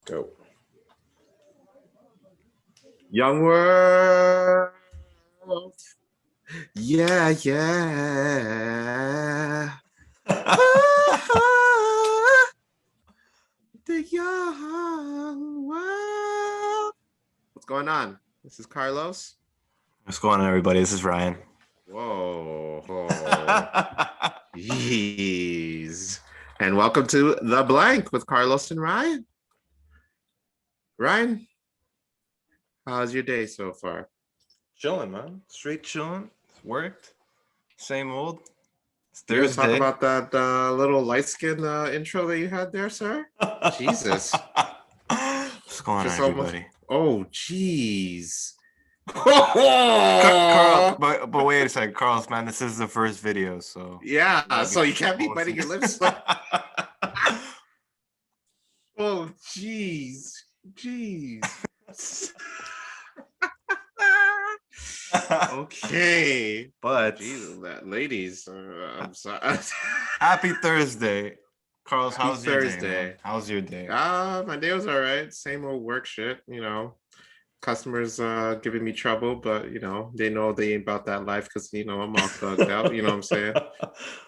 Go. Young world. Yeah, yeah. Ah, the young world. What's going on? This is Carlos. What's going on, everybody? This is Ryan. Whoa. Jeez. And welcome to The Blank with Carlos and Ryan. Ryan, how's your day so far? Chilling, man. Straight chilling. It's worked. Same old. It's You want to talk Thursday. about that little light skin intro that you had there, sir? Jesus. What's going on, Just almost. everybody? Oh, jeez. Carl, but wait a second, Carlos, man. This is the first video, so Yeah, so you can't be biting your lips. Oh, jeez. Jeez. Okay. But Jesus, ladies, I'm sorry. happy Thursday, Carlos. Happy How's your day, Thursday. man? How's your day? My day was all right. Same old work shit, Customers giving me trouble, but they know they ain't about that life because I'm all thugged out, you know what I'm saying?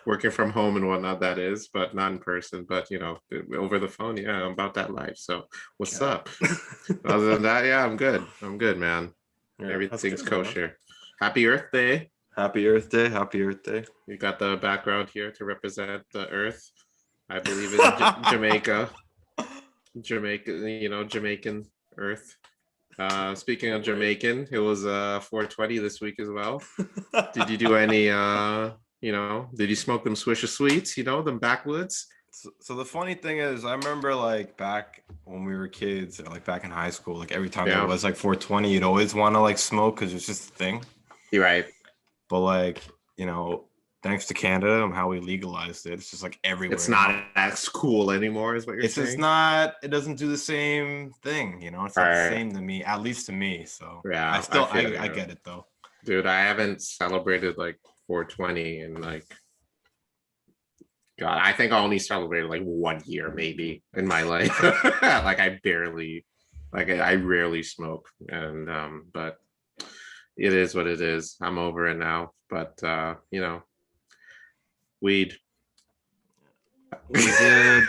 Working from home and whatnot, that is, but not in person, but over the phone, yeah, I'm about that life. So what's up? Other than that, yeah, I'm good, man. Yeah, Everything's good, kosher. man. Happy Earth Day. Happy Earth Day. Happy Earth Day. You got the background here to represent the Earth. I believe in Jamaica. Jamaican Earth. Speaking of Jamaican, it was 420 this week as well. Did you do any did you smoke them Swisher Sweets, them backwoods? So the funny thing is, I remember like back when we were kids, or like back in high school, like every time it was like 420, you'd always want to like smoke because it's just a thing. You're right. But like, thanks to Canada and how we legalized it, it's just like everywhere. It's not as cool anymore, is what you're saying? It's just not, it doesn't do the same thing, It's not the same to me, at least to me. So yeah, I get it though. Dude, I haven't celebrated like 420 in like God, I think I only celebrated like 1 year maybe in my life. Like I rarely smoke. And but it is what it is. I'm over it now. But weed. We did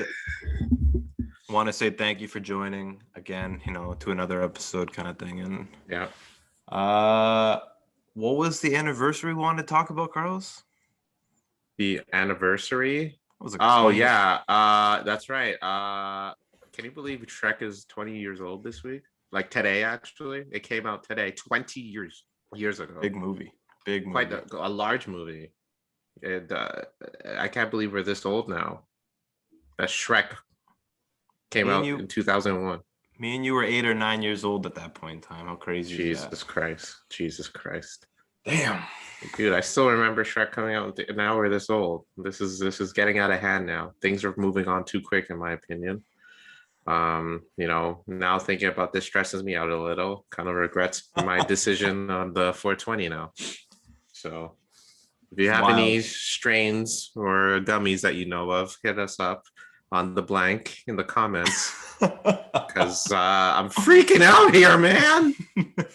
want to say thank you for joining again, to another episode kind of thing. And yeah. What was the anniversary we wanted to talk about, Carlos? The anniversary? Was it yeah. That's right. Can you believe Shrek is 20 years old this week? Like today, actually. It came out today, 20 years ago. Big movie. Quite a large movie. And I can't believe we're this old now. That Shrek came out in 2001. Me and you were 8 or 9 years old at that point in time. How crazy is that? Jesus Christ. Damn. Dude, I still remember Shrek coming out. Now we're this old. This is getting out of hand now. Things are moving on too quick, in my opinion. Now thinking about this stresses me out a little. Kind of regrets my decision on the 420 now. So if you have any strains or gummies that you know of, hit us up on the blank in the comments. Because I'm freaking out here, man.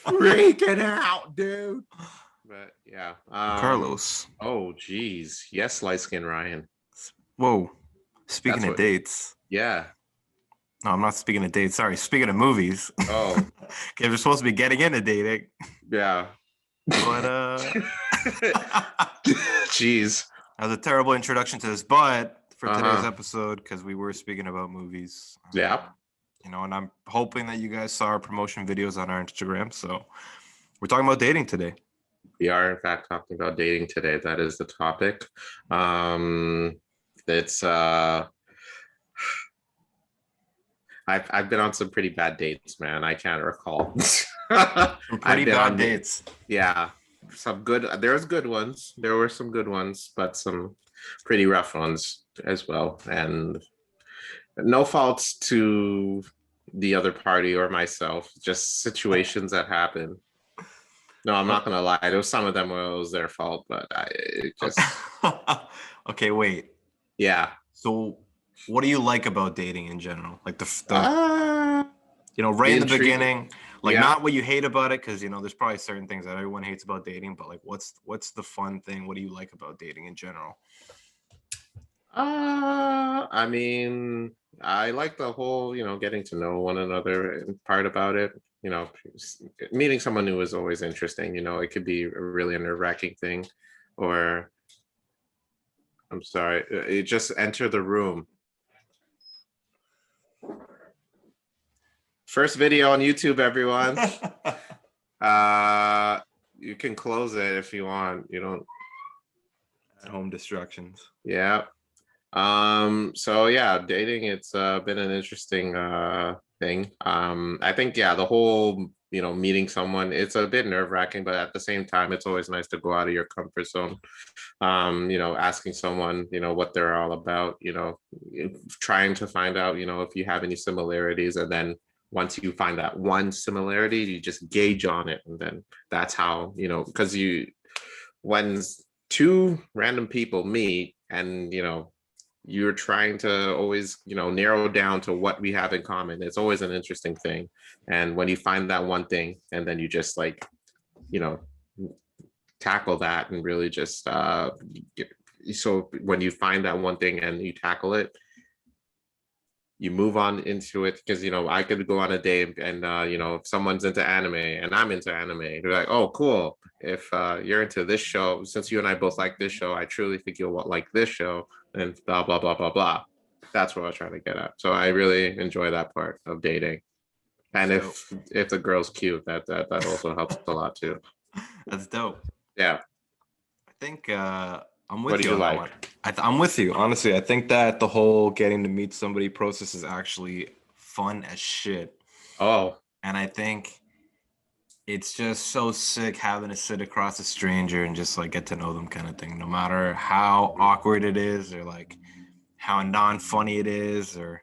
Freaking out, dude. But yeah. Carlos. Oh, geez. Yes, light skin Ryan. Whoa. Speaking of dates. Yeah. No, I'm not speaking of dates. Sorry. Speaking of movies. Oh. Because we're supposed to be getting into dating. Yeah. But jeez. That was a terrible introduction to this, but for today's episode, because we were speaking about movies. Yeah. And I'm hoping that you guys saw our promotion videos on our Instagram. So we're talking about dating today. We are, in fact, talking about dating today. That is the topic. It's I've been on some pretty bad dates, man. I can't recall. Some pretty bad dates. Yeah. Some good. There's good ones. There were some good ones, but some pretty rough ones as well. And no faults to the other party or myself. Just situations that happen. No, I'm not gonna lie. There was some of them where it was their fault, but it just. Okay, wait. Yeah. So, what do you like about dating in general? Like right The in the intrigue. beginning, like Yeah. not what you hate about it, because there's probably certain things that everyone hates about dating, but like what's the fun thing? What do you like about dating in general? I mean, I like the whole, getting to know one another part about it. You know, meeting someone new is always interesting. It could be a really nerve-wracking thing, or I'm sorry, it just enter the room. First video on YouTube, everyone. You can close it if you want. You don't. At home distractions. Yeah. So yeah, dating, it's been an interesting thing. I think, yeah, the whole, meeting someone, it's a bit nerve-wracking, but at the same time, it's always nice to go out of your comfort zone. Asking someone, what they're all about, trying to find out, if you have any similarities, and then once you find that one similarity, you just gauge on it, and then that's how, because when two random people meet and you're trying to always narrow down to what we have in common, it's always an interesting thing. And when you find that one thing, and then you just like you know tackle that and really just so when you find that one thing and you tackle it, you move on into it, because I could go on a date and if someone's into anime and I'm into anime, they're like, oh cool, if you're into this show, since you and I both like this show, I truly think you'll like this show, and blah blah blah blah blah. That's what I was trying to get at. So I really enjoy that part of dating. That's And dope. if the girl's cute, that also helps a lot too. That's dope. Yeah. I think I'm What with do you you on that like? one. I'm with you. Honestly, I think that the whole getting to meet somebody process is actually fun as shit. Oh, And I think it's just so sick having to sit across a stranger and just like get to know them kind of thing, no matter how awkward it is or like how non-funny it is or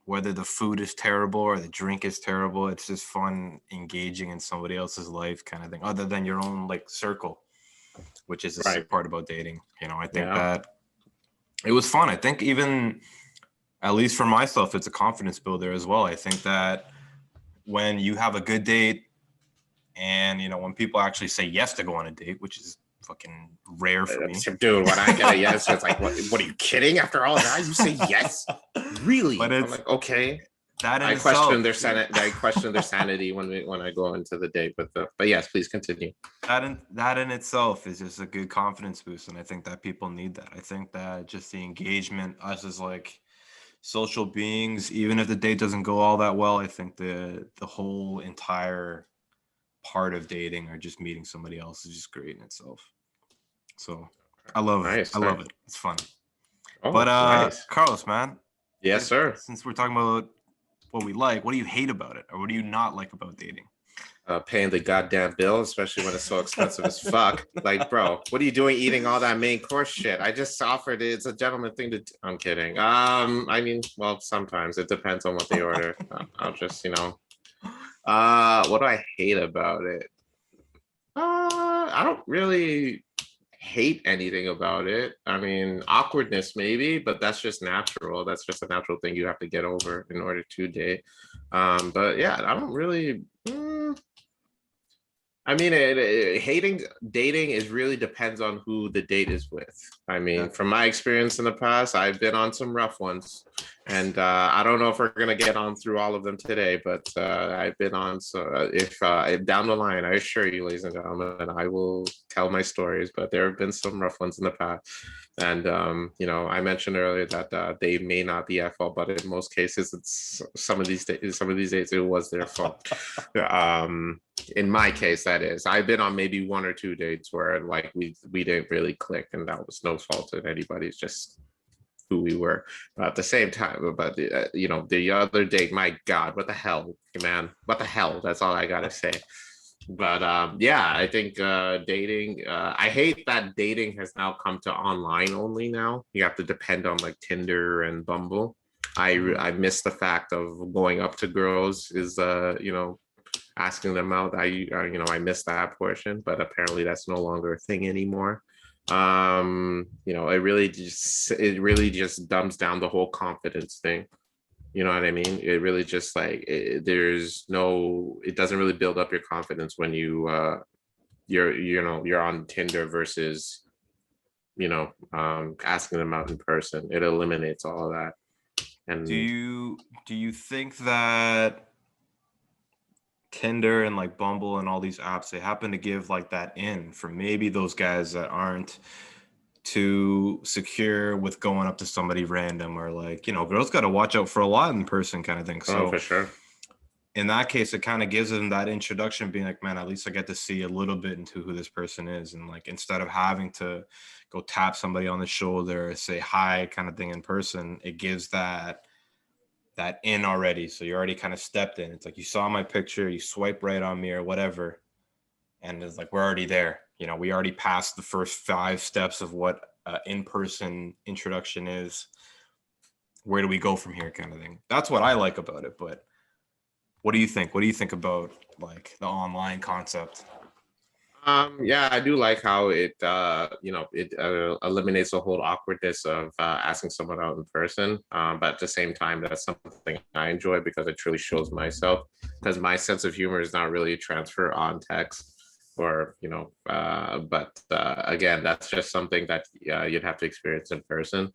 whether the food is terrible or the drink is terrible. It's just fun engaging in somebody else's life kind of thing, other than your own like circle, which is the right. sick part about dating. I think Yeah. that it was fun. I think even at least for myself, it's a confidence builder as well. I think that when you have a good date and when people actually say yes to go on a date, which is fucking rare for me. Dude, when I get a yes, it's like, what are you kidding? After all that, you say yes? Really? But I'm it's like, okay. that in I itself. question their sanity. I question their sanity when I go into the date with them. But yes, please continue. That in itself is just a good confidence boost, and I think that people need that. I think that just the engagement, us as like social beings, even if the date doesn't go all that well, I think the whole entire part of dating or just meeting somebody else is just great in itself. So I Nice, love nice. it. It's fun. But Oh, nice. Carlos, man, Yes, if sir. since we're talking about what we like, what do you hate about it, or what do you not like about dating? Paying the goddamn bill, especially when it's so expensive as fuck. Like, bro, what are you doing eating all that main course shit? I just offered it. It's a gentleman thing to. I'm kidding. I mean, well, sometimes it depends on what they order. I'll just, what do I hate about it? I don't really hate anything about it. I mean, awkwardness maybe, but that's just natural. That's just a natural thing you have to get over in order to date. But yeah, I don't really. I mean, hating dating is really depends on who the date is with. I mean, Yeah. from my experience in the past, I've been on some rough ones, and I don't know if we're gonna get on through all of them today, but I've been on. So if down the line, I assure you, ladies and gentlemen, I will tell my stories. But there have been some rough ones in the past, and I mentioned earlier that they may not be at fault, but in most cases, it's some of these days it was their fault. In my case, that is, I've been on maybe one or two dates where like we didn't really click, and that was no fault of anybody's, just who we were. But at the same time, but the other date, my God, what the hell, man, what the hell? That's all I gotta say. But yeah, I think dating. I hate that dating has now come to online only. Now you have to depend on like Tinder and Bumble. I miss the fact of going up to girls, is asking them out. I missed that portion, but apparently that's no longer a thing anymore. It really just dumbs down the whole confidence thing. You know what I mean? It really just like it doesn't really build up your confidence when you're on Tinder versus asking them out in person. It eliminates all of that. And do you think that Tinder and like Bumble and all these apps, they happen to give like that in for maybe those guys that aren't too secure with going up to somebody random, or like, girls got to watch out for a lot in person kind of thing. oh, So for sure. in that case, it kind of gives them that introduction, being like, man, at least I get to see a little bit into who this person is. And like, instead of having to go tap somebody on the shoulder or say hi kind of thing in person, it gives that in already. So you already kind of stepped in. It's like, you saw my picture, you swipe right on me or whatever. And it's like, we're already there. We already passed the first 5 steps of what in-person introduction is. Where do we go from here kind of thing? That's what I like about it. But what do you think? What do you think about like the online concept? Yeah, I do like how it eliminates the whole awkwardness of asking someone out in person. But at the same time, that's something I enjoy because it truly shows myself. Because my sense of humor is not really transfer on text, or but again, that's just something that you'd have to experience in person.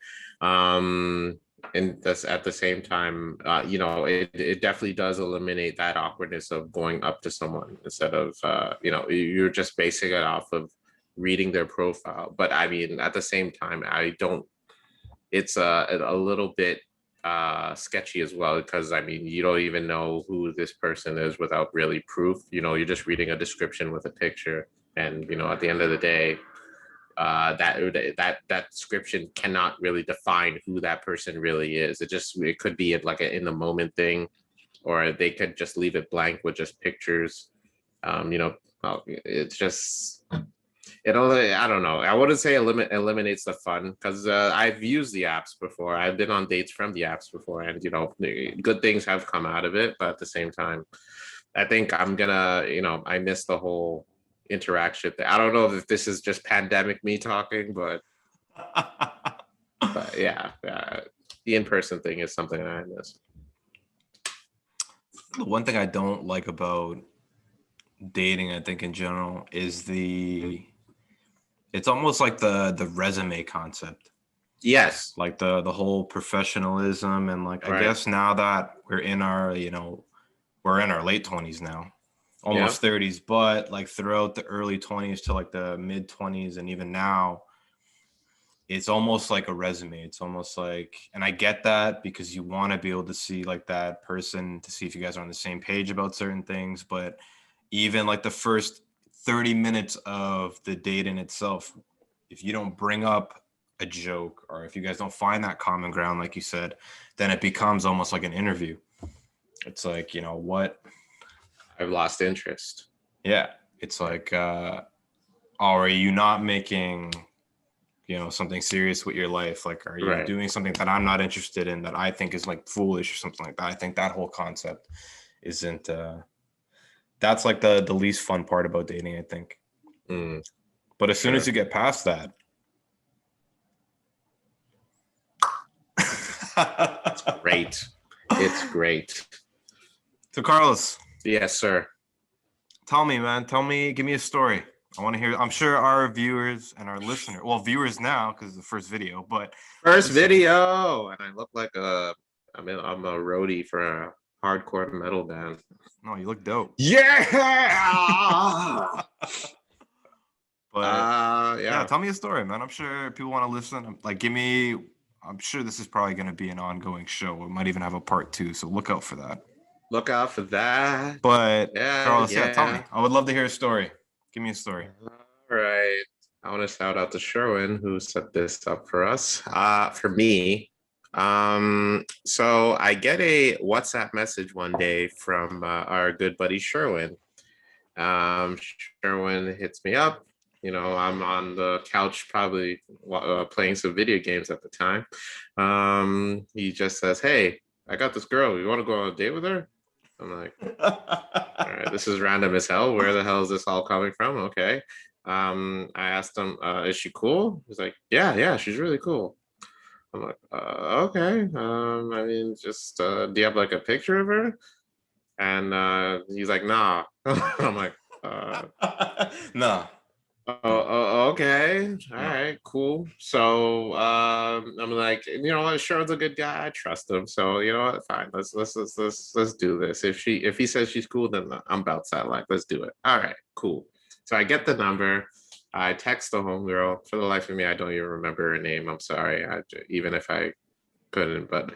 And that's at the same time, it definitely does eliminate that awkwardness of going up to someone instead of you're just basing it off of reading their profile. But I mean, at the same time, I don't it's a little bit sketchy as well, because I mean, you don't even know who this person is without really proof. You're just reading a description with a picture, and at the end of the day, that description cannot really define who that person really is. It could be like an in the moment thing, or they could just leave it blank with just pictures. It's just I don't know. I wouldn't say eliminates the fun, because I've used the apps before. I've been on dates from the apps before, and good things have come out of it. But at the same time, I think I miss the whole interaction thing. I don't know if this is just pandemic me talking, but yeah, the in-person thing is something that I miss. The one thing I don't like about dating, I think in general, is it's almost like the resume concept. Yes. Like the whole professionalism, and like, I guess now that we're in our late 20s now, almost 30s, but like throughout the early 20s to like the mid 20s, and even now, it's almost like a resume. It's almost like, and I get that, because you want to be able to see like that person to see if you guys are on the same page about certain things. But even like the first 30 minutes of the date in itself, if you don't bring up a joke, or if you guys don't find that common ground, like you said, then it becomes almost like an interview. It's like, what? I've lost interest. Yeah. It's like, are you not making, something serious with your life? Like, are you doing something that I'm not interested in, that I think is like foolish or something like that? I think that whole concept isn't, that's like the least fun part about dating, I think. But as soon as you get past that, it's great. It's great. So Carlos. Yes, sir. Tell me, man. Give me a story. I want to hear. I'm sure our viewers and our listeners, well, viewers now, because it's the first video, but first video, and I look like I'm a roadie for a hardcore metal band. No, you look dope. Yeah. But yeah, tell me a story, man. I'm sure people want to listen. Like, I'm sure this is probably going to be an ongoing show. We might even have a part 2, so look out for that. Look out for that. But Carlos, tell me. I would love to hear a story. Give me a story. All right. I want to shout out to Sherwin, who set this up for us. For me, so I get a WhatsApp message one day from our good buddy Sherwin. Sherwin hits me up. I'm on the couch, probably playing some video games at the time. He just says, "Hey, I got this girl. You want to go on a date with her?" I'm like, all right, this is random as hell. Where the hell is this all coming from? Okay. I asked him, is she cool? He's like, yeah, she's really cool. I'm like, okay. I mean, just do you have like a picture of her? And he's like, nah. I'm like, No. okay, all No. right, cool. So I'm like, you know what, Sharon's a good guy. I trust him. So you know what, fine. Let's do this. If he says she's cool, then I'm about that. Like, let's do it. All right, cool. So I get the number. I text the homegirl. For the life of me, I don't even remember her name. I'm sorry. Even if I couldn't, but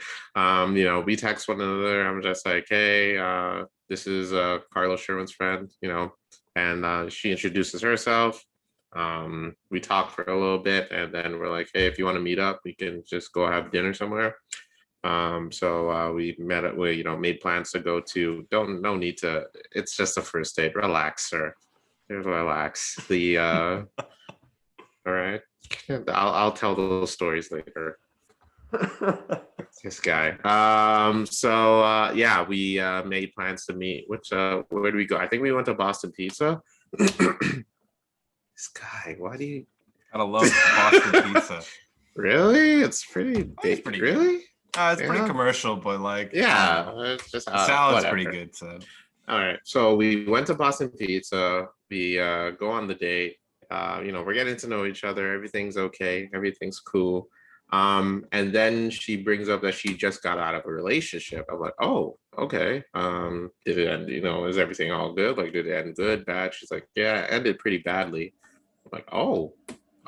we text one another. I'm just like, hey, this is Carlos Sherman's friend, and she introduces herself. We talk for a little bit, and then we're like, hey, if you want to meet up, we can just go have dinner somewhere. So we met at, we made plans to go to. Don't no need to. It's just a first date. Relax, sir. Just relax. All right. I'll tell those stories later. This guy. Yeah, we made plans to meet. Where do we go? I think we went to Boston Pizza. This guy, why do you Gotta love Boston pizza. really? It's pretty It's big. pretty Really? It's pretty commercial, but like, Yeah, it's just the salad's whatever. pretty good. So All right. So we went to Boston Pizza. We go on the date. We're getting to know each other. Everything's okay. Everything's cool. And then she brings up that she just got out of a relationship. I'm like, oh, okay. Did it end, is everything all good? Like, did it end good, bad? She's like, yeah, it ended pretty badly. I'm like, oh,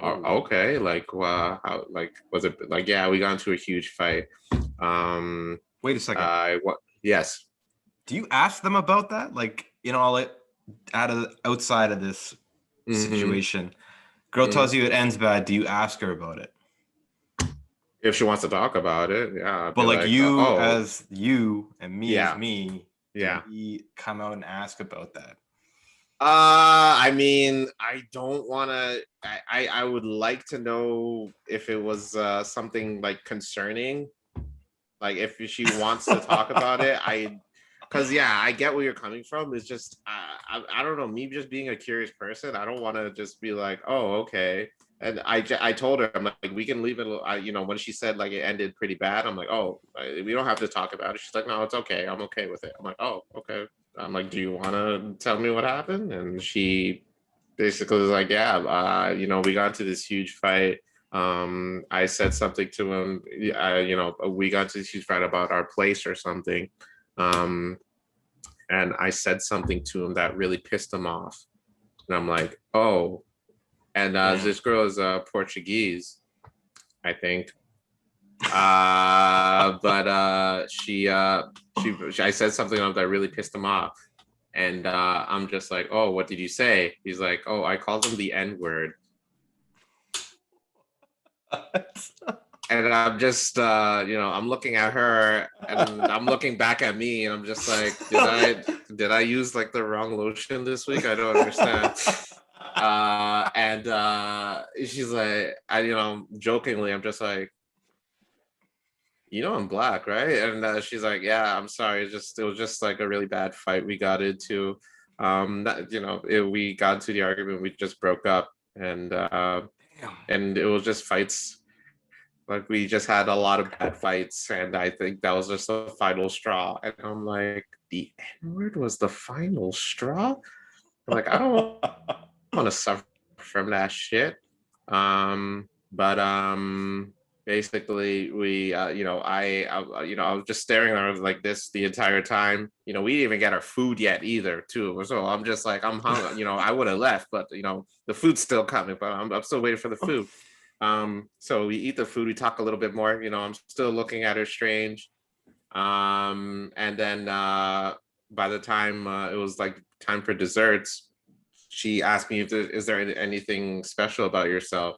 okay. Like, how, like, was it like, yeah, we got into a huge fight. wait a second. What? Yes. Do you ask them about that? Like, like outside of this Mm-hmm. situation, girl tells you it ends bad. Do you ask her about it? If she wants to talk about it, yeah, I'd But be like like, you oh, as you and me as yeah, me, do yeah. we come out and ask about that? I mean, I don't want to. I would like to know if it was something like concerning, like if she wants to talk about it. Because yeah, I get where you're coming from. It's just I don't know. Me just being a curious person, I don't want to just be like, oh, okay. And I told her, I'm like, we can leave it. When she said like it ended pretty bad, I'm like, oh, we don't have to talk about it. She's like, no, it's okay. I'm okay with it. I'm like, oh, okay. I'm like, do you want to tell me what happened? And she basically was like, yeah, we got into this huge fight. I said something to him. We got into this huge fight about our place or something. Um, and I said something to him that really pissed him off. And I'm like, oh. And this girl is Portuguese, I think. But I said something that really pissed him off. And I'm just like, oh, what did you say? He's like, oh, I called him the N-word. And I'm just, I'm looking at her and I'm looking back at me and I'm just like, did I use like the wrong lotion this week? I don't understand. And she's like, jokingly, I'm just like, I'm black, right? And she's like, yeah, I'm sorry. It was just like a really bad fight we got into. We got into the argument, we just broke up, and it was just fights. Like we just had a lot of bad fights, and I think that was just the final straw. And I'm like, the N-word was the final straw? I'm like, I don't want to suffer from that shit. But basically we I was just staring at her like this the entire time. We didn't even get our food yet either too, so I'm just like, I'm hungry. I would have left, but the food's still coming, but I'm still waiting for the food. So we eat the food, we talk a little bit more. I'm still looking at her strange. And then by the time it was like time for desserts, she asked me, is there anything special about yourself?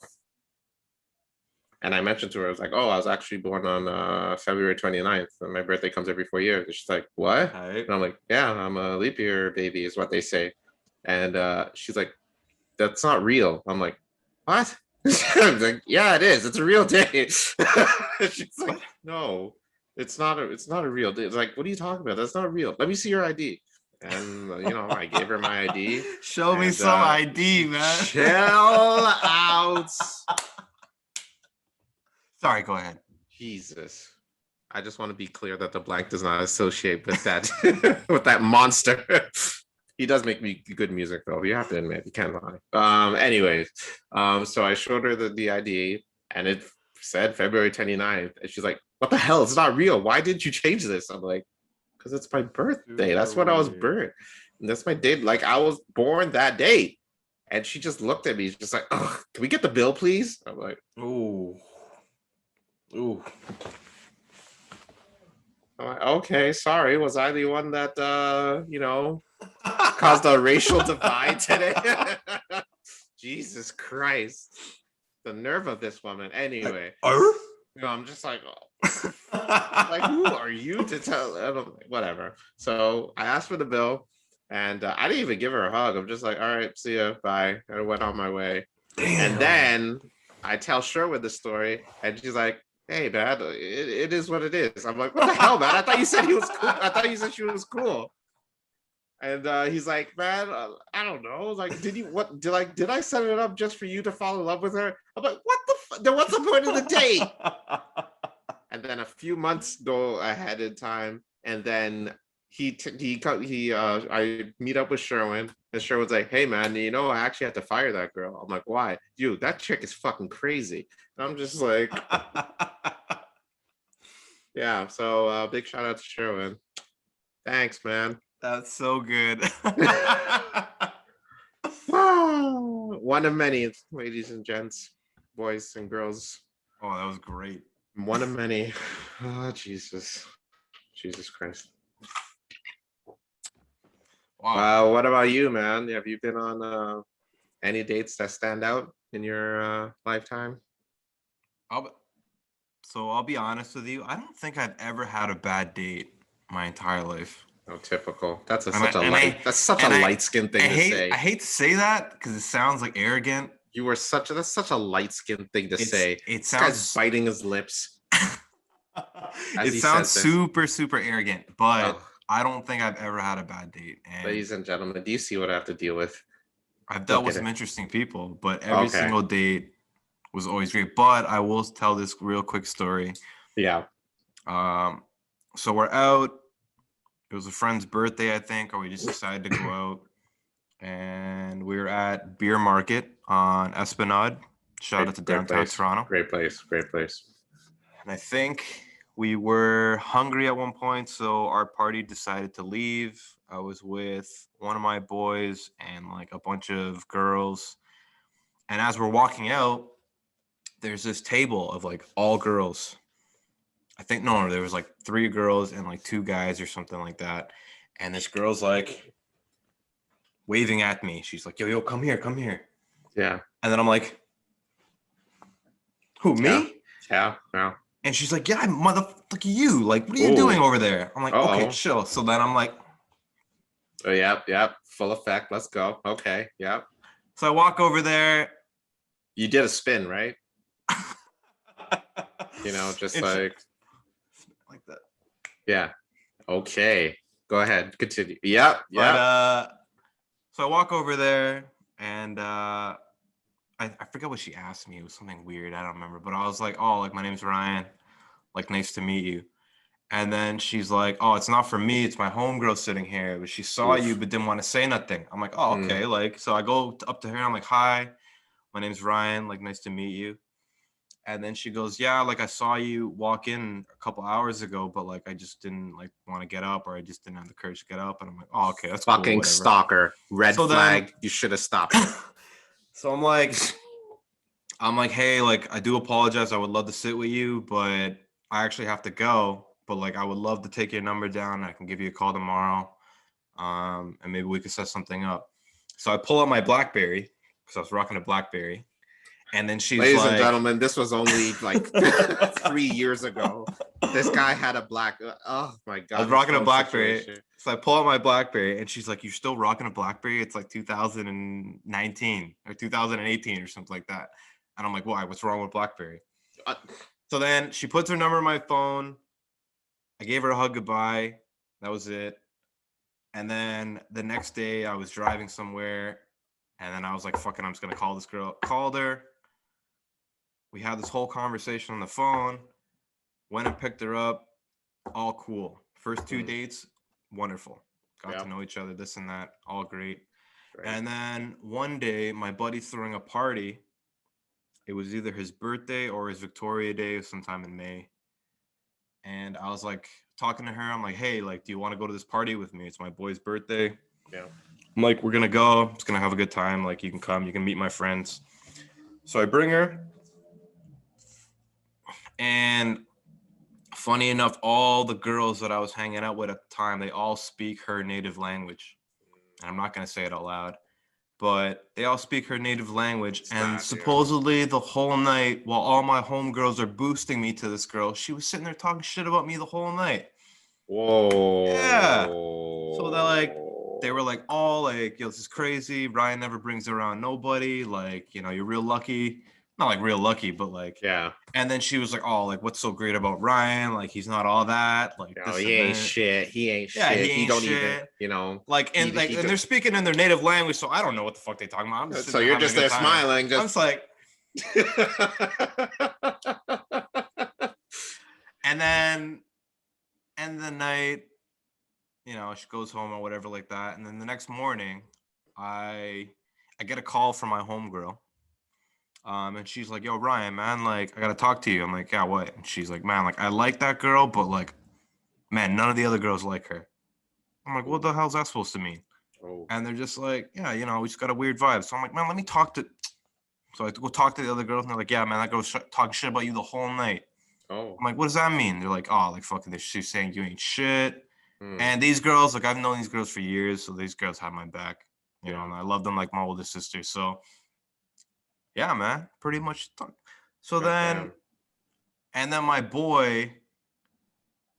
And I mentioned to her, I was like, oh, I was actually born on February 29th, and my birthday comes every 4 years. And she's like, what? Right. And I'm like, yeah, I'm a leap year baby, is what they say. And she's like, that's not real. I'm like, what? I'm like, yeah, it is. It's a real day. She's like, no, it's not a real day. It's like, what are you talking about? That's not real. Let me see your ID. And I gave her my ID. Show me some ID, man. Chill out. Sorry, go ahead. Jesus. I just want to be clear that the blank does not associate with that with that monster. He does make me good music though. You have to admit, you can't lie. Anyways, so I showed her the ID and it said February 29th. And she's like, what the hell? It's not real. Why did you change this? I'm like, because it's my birthday. That's Super when I was weird. born. And that's my date. Like I was born that day. And she just looked at me, just like, oh, can we get the bill, please? I'm like, Ooh. Ooh. Okay, sorry. Was I the one that caused a racial divide today? Jesus Christ. The nerve of this woman. Anyway. I'm just like, oh. Like, who are you to tell? Whatever. So I asked for the bill and I didn't even give her a hug. I'm just like, all right, see ya. Bye. I went on my way. Damn. And then I tell Sherwood the story and she's like, hey, man, it is what it is. I'm like, what the hell, man? I thought you said he was cool. I thought you said she was cool. And he's like, man, I don't know. Like, did I set it up just for you to fall in love with her? I'm like, what the then what's the point of the date? And then a few months go ahead in time, and then I meet up with Sherwin, and Sherwin's like, hey man, I actually had to fire that girl. I'm like, why? Dude, that chick is fucking crazy. And I'm just like, yeah. So big shout out to Sherwin. Thanks, man. That's so good. One of many, ladies and gents, boys and girls. Oh, that was great. One of many. Oh, Jesus Christ. Wow. What about you, man? Have you been on any dates that stand out in your lifetime? I'll be honest with you. I don't think I've ever had a bad date my entire life. Oh, typical. That's And such a light skinned thing to say. I hate to say that because it sounds like arrogant. That's such a light skinned thing to say. It This sounds guy's biting his lips. It sounds super, super arrogant, but I don't think I've ever had a bad date. And ladies and gentlemen, do you see what I have to deal with? I've dealt with some interesting people, but every single date was always great. But I will tell this real quick story. Yeah. So we're out. It was a friend's birthday, I think, or we just decided to go out. And we were at Beer Market on Esplanade. Shout out to downtown Toronto. Great place. And I think we were hungry at one point, so our party decided to leave. I was with one of my boys and like a bunch of girls. And as we're walking out, there's this table of like all girls. I think, no, there was like 3 girls and like 2 guys or something like that. And this girl's like waving at me. She's like, yo, come here. Yeah. And then I'm like, who, me? Yeah. And she's like, yeah, motherfucker, you. Like, what are you doing over there? I'm like, okay, chill. So then I'm like, oh, yep. Full effect. Let's go. Okay. Yep. So I walk over there. You did a spin, right? Just like that. Yeah. Okay. Go ahead. Continue. Yeah. So I walk over there and I forget what she asked me. It was something weird. I don't remember. But I was like, oh, like, my name's Ryan. Like, nice to meet you. And then she's like, oh, it's not for me. It's my homegirl sitting here. But she saw you but didn't want to say nothing. I'm like, oh, okay. Like, so I go up to her and I'm like, hi, my name's Ryan. Like, nice to meet you. And then she goes, yeah, like, I saw you walk in a couple hours ago, but like, I just didn't like want to get up, or I just didn't have the courage to get up. And I'm like, oh, okay, that's fucking cool, stalker. Red flag. You should have stopped. So I'm like, hey, like, I do apologize. I would love to sit with you, but I actually have to go. But like, I would love to take your number down. I can give you a call tomorrow. And maybe we could set something up. So I pull out my BlackBerry because I was rocking a BlackBerry. And then she's ladies and gentlemen, this was only like 3 years ago. This guy had a oh my God. I was rocking a BlackBerry. So I pull out my BlackBerry and she's like, you're still rocking a BlackBerry? It's like 2019 or 2018 or something like that. And I'm like, why? What's wrong with BlackBerry? So then she puts her number in my phone. I gave her a hug goodbye. That was it. And then the next day I was driving somewhere and then I was like, fucking, I'm just going to call this girl. Called her. We had this whole conversation on the phone. Went and picked her up. All cool. First 2 Mm. dates, wonderful. Got Yeah. to know each other, this and that, all great. Right. And then one day, my buddy's throwing a party. It was either his birthday or his Victoria Day, sometime in May. And I was like talking to her. I'm like, hey, like, do you want to go to this party with me? It's my boy's birthday. Yeah. I'm like, we're gonna go. It's gonna have a good time. Like, you can come. You can meet my friends. So I bring her. And funny enough, all the girls that I was hanging out with at the time, they all speak her native language. And I'm not gonna say it out loud, but they all speak her native language. And supposedly the whole night, while all my homegirls are boosting me to this girl, she was sitting there talking shit about me the whole night. Whoa. Yeah. So they were like, all like, yo, this is crazy. Ryan never brings around nobody. Like, you know, you're real lucky. Not like real lucky, but like, Yeah. and then she was like, oh, like, what's so great about Ryan? Like, he's not all that. Like, No, this he and ain't that. shit. He ain't Yeah, shit. he ain't don't shit. even, you know. Like, and he and they're speaking in their native language, so I don't know what the fuck they talking about. I'm just so you're just there smiling. I'm just like, and then end the night, you know, she goes home or whatever like that. And then the next morning, I get a call from my homegirl. And she's like, yo, Ryan, man, like, I gotta talk to you. I'm like, yeah, what? And she's like, man, like, I like that girl, but like, man, none of the other girls like her. I'm like, what the hell's that supposed to mean? Oh. And they're just like, yeah, you know, we just got a weird vibe. So I'm like, man, let me talk to. So I go talk to the other girls, and they're like, yeah, man, that girl's talking shit about you the whole night. Oh. I'm like, what does that mean? They're like, oh, like, fucking this. She's saying you ain't shit. Hmm. And these girls, like, I've known these girls for years, so these girls have my back, you know, Yeah. and I love them like my older sister. So, yeah, man, pretty much. So then, and then my boy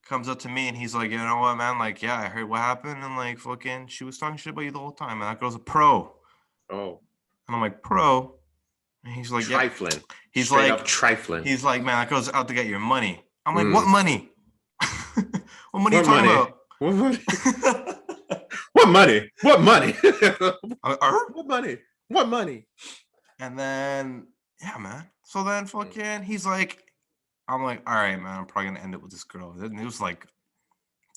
comes up to me and he's like, you know what, man? Like, yeah, I heard what happened, and like, fucking, she was talking shit about you the whole time, and that girl's a pro. Oh. And I'm like, pro? And he's like, yeah. Trifling. He's Straight like, up trifling. He's like, man, that girl's out to get your money. I'm like, what money? What money are you What talking money? about? What money? What money? What money? What money? What money? And then, yeah, man. So then fucking, he's like, I'm like, all right, man, I'm probably gonna end it with this girl. It was like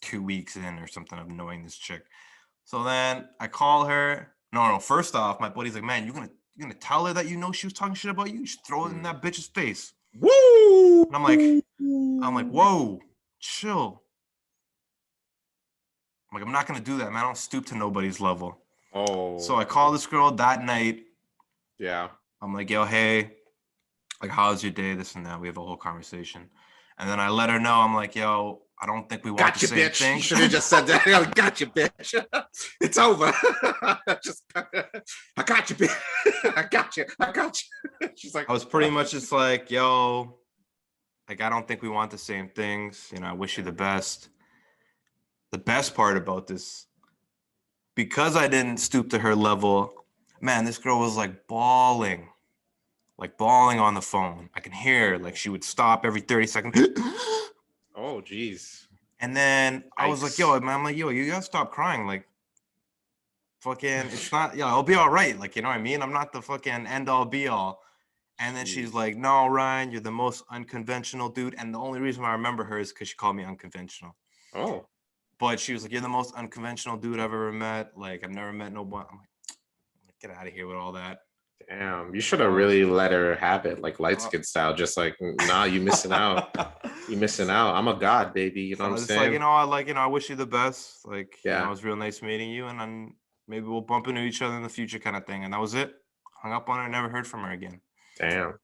2 weeks in or something of knowing this chick. So then I call her. No, first off, my buddy's like, man, you're gonna tell her that you know she was talking shit about you? You should throw it in that bitch's face. Woo! And I'm like, whoa, chill. I'm like, I'm not gonna do that, man. I don't stoop to nobody's level. Oh. So I call this girl that night. Yeah. I'm like, yo, hey, like, how's your day? This and that. We have a whole conversation. And then I let her know, I'm like, yo, I don't think we want the same bitch. thing. You should have just said that. I got you, bitch. It's over. I got you, bitch. I got you. She's like, I was pretty much just like, yo, like, I don't think we want the same things. You know, I wish you the best. The best part about this, because I didn't stoop to her level, man, this girl was like bawling on the phone. I can hear her, like, she would stop every 30 seconds. Oh, geez. And then I was like, yo, man, I'm like, yo, you gotta stop crying. Like, fucking, it's not, I'll be all right. Like, you know what I mean? I'm not the fucking end all be all. And then she's like, no, Ryan, you're the most unconventional dude. And the only reason why I remember her is because she called me unconventional. Oh. But she was like, you're the most unconventional dude I've ever met. Like, I've never met nobody. I'm like, get out of here with all that. Damn, you should have really let her have it, like light skin style. Just like, nah, you missing out. You missing out. I'm a god, baby. You know what I'm saying? Like, I wish you the best. Like, yeah, it was real nice meeting you, and then maybe we'll bump into each other in the future, kind of thing. And that was it. Hung up on her, never heard from her again. Damn.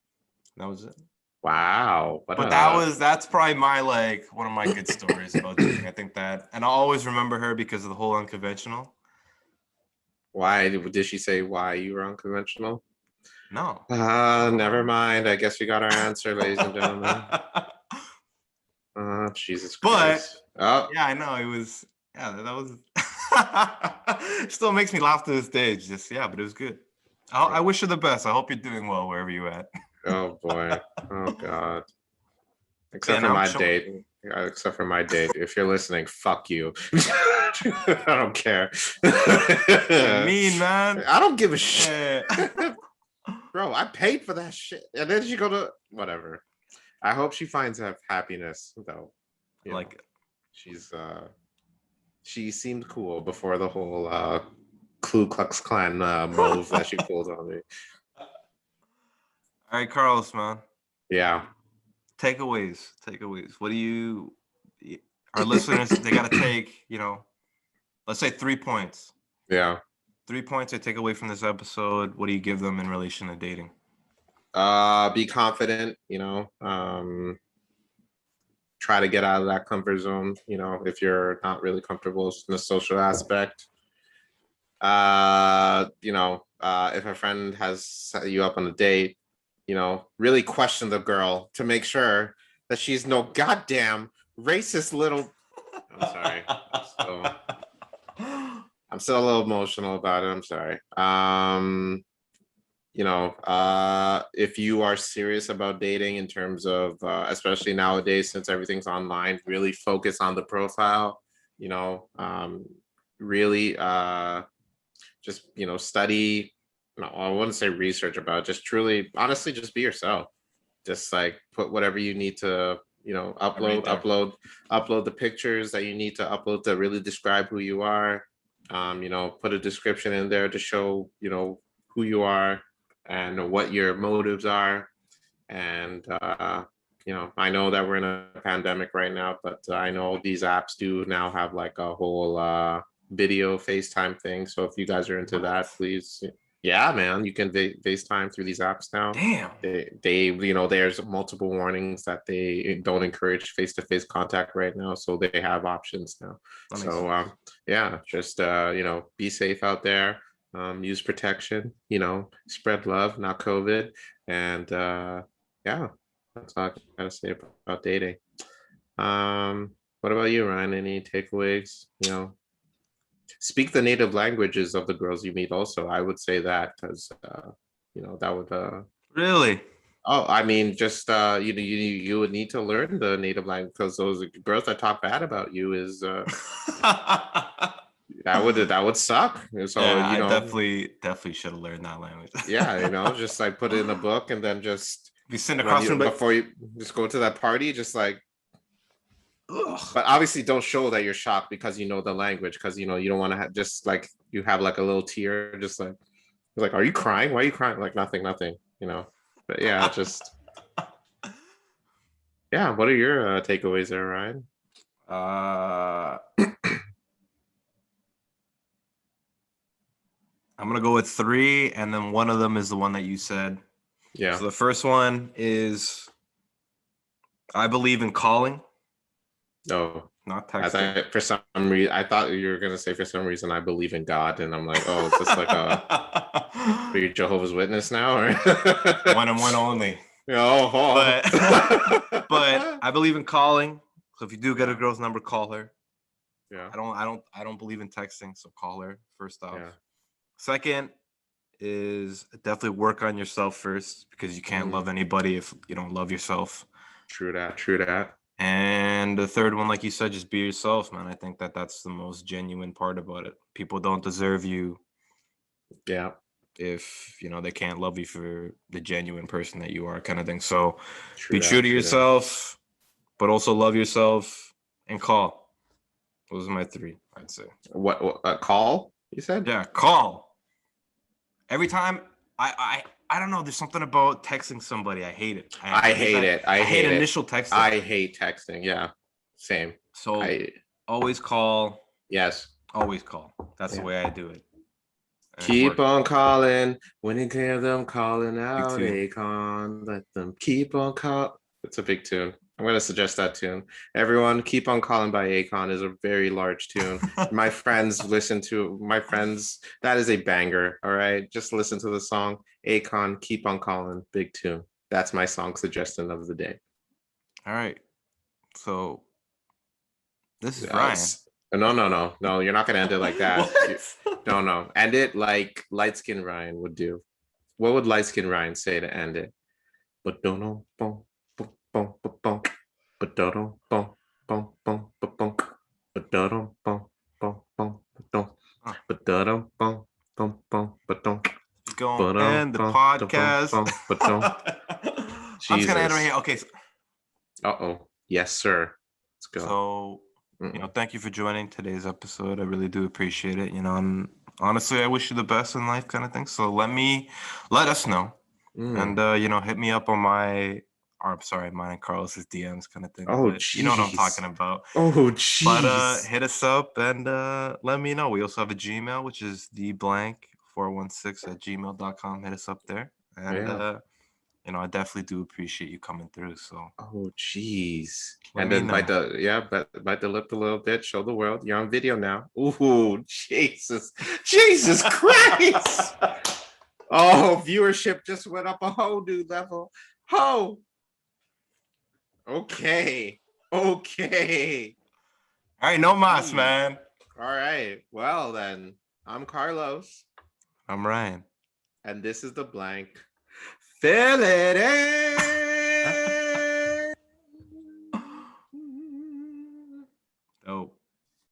That was it. Wow. But that's probably my, like, one of my good stories about dating. I think that, and I'll always remember her because of the whole unconventional. Why did she say why you were unconventional? No. Never mind. I guess we got our answer, ladies and gentlemen. Jesus Christ. But yeah, I know it was. Yeah, that was. Still makes me laugh to this day. Just but it was good. I wish you the best. I hope you're doing well wherever you're at. Oh boy. Oh God. Except for my date. Except for my date. If you're listening, fuck you. I don't care. Mean, man. I don't give a shit. Bro, I paid for that shit. And then you go to whatever. I hope she finds happiness though. You know, Like, she's she seemed cool before the whole Ku Klux Klan move that she pulled on me. all right, Carlos, man. Yeah. Takeaways. What do you? Our listeners, they got to take. Let's say 3 points. Yeah. 3 points they take away from this episode. What do you give them in relation to dating? Be confident, try to get out of that comfort zone, if you're not really comfortable in the social aspect. If a friend has set you up on a date, really question the girl to make sure that she's no goddamn racist little. I'm sorry. I'm still a little emotional about it. I'm sorry. If you are serious about dating in terms of, especially nowadays, since everything's online, really focus on the profile, really just, study, no, I wouldn't say research about it, just truly, honestly, just be yourself. Just like put whatever you need to, upload the pictures that you need to upload to really describe who you are. Put a description in there to show, who you are and what your motives are. And, I know that we're in a pandemic right now, but I know these apps do now have like a whole video FaceTime thing. So if you guys are into that, please. Yeah, man, you can FaceTime through these apps now. Damn. There's multiple warnings that they don't encourage face-to-face contact right now. So they have options now. So, yeah, just, be safe out there. Use protection, spread love, not COVID. And yeah, that's all I gotta say about dating. What about you, Ryan? Any takeaways? Speak the native languages of the girls you meet. Also, I would say that because that would. Really? Oh, I mean, just you would need to learn the native language because those girls that talk bad about you is that would suck. So yeah, I definitely should have learned that language. Yeah, just like put it in a book and then just be sitting across from before you just go to that party, just like. Ugh. But obviously, don't show that you're shocked because you know the language because you don't want to just like you have like a little tear, just like, are you crying? Why are you crying? Like nothing. But yeah, just yeah. What are your takeaways there, Ryan? I'm gonna go with 3, and then one of them is the one that you said. Yeah. So the first one is I believe in calling. No, not texting. For some reason, I thought you were gonna say for some reason I believe in God, and I'm like, oh, is this like are you Jehovah's Witness now, or one and one only? Oh, but I believe in calling. So if you do get a girl's number, call her. Yeah. I don't believe in texting, so call her first off. Yeah. Second is definitely work on yourself first because you can't love anybody if you don't love yourself. True that. And the third one, like you said, just be yourself, man. I think that's the most genuine part about it. People don't deserve you. Yeah. If they can't love you for the genuine person that you are, kind of thing. So be true to yourself, but also love yourself and call. Those are my 3, I'd say. What call? You said? Yeah, call. Every time I don't know. There's something about texting somebody. I hate it. I hate it. I hate initial texting. I hate texting. Yeah, same. So always call. Yes. Always call. That's the way I do it. Keep on calling when you hear them calling out. Akon, let them keep on calling. It's a big tune. I'm going to suggest that tune. Everyone, Keep on Calling by Akon is a very large tune. My friends, that is a banger. All right. Just listen to the song. Akon, Keep on Calling, big tune. That's my song suggestion of the day. All right. So this is Ryan. No. You're not going to end it like that. No. End it like light skin Ryan would do. What would light skin Ryan say to end it? But don't know. Go and the podcast. I'm just gonna end right here. Okay. Uh-oh. Yes, sir. Let's go. So, thank you for joining today's episode. I really do appreciate it. And honestly, I wish you the best in life, kind of thing. So let us know, and hit me up on mine and Carlos's DMs, kind of thing. Oh, But you know what I'm jeez. talking about. Oh, But jeez. hit us up and let me know. We also have a Gmail, which is theblank416@gmail.com. Hit us up there, and Yeah. I definitely do appreciate you coming through. So Oh, jeez. let And me then know. bite the lip a little bit. Show the world. You're on video now. Ooh, Jesus. Jesus Christ. Oh, viewership just went up a whole new level. Oh, okay. Okay. All right, no mas, Jeez. man. All right. Well, then, I'm Carlos, I'm Ryan. and this is the blank. Fill it in.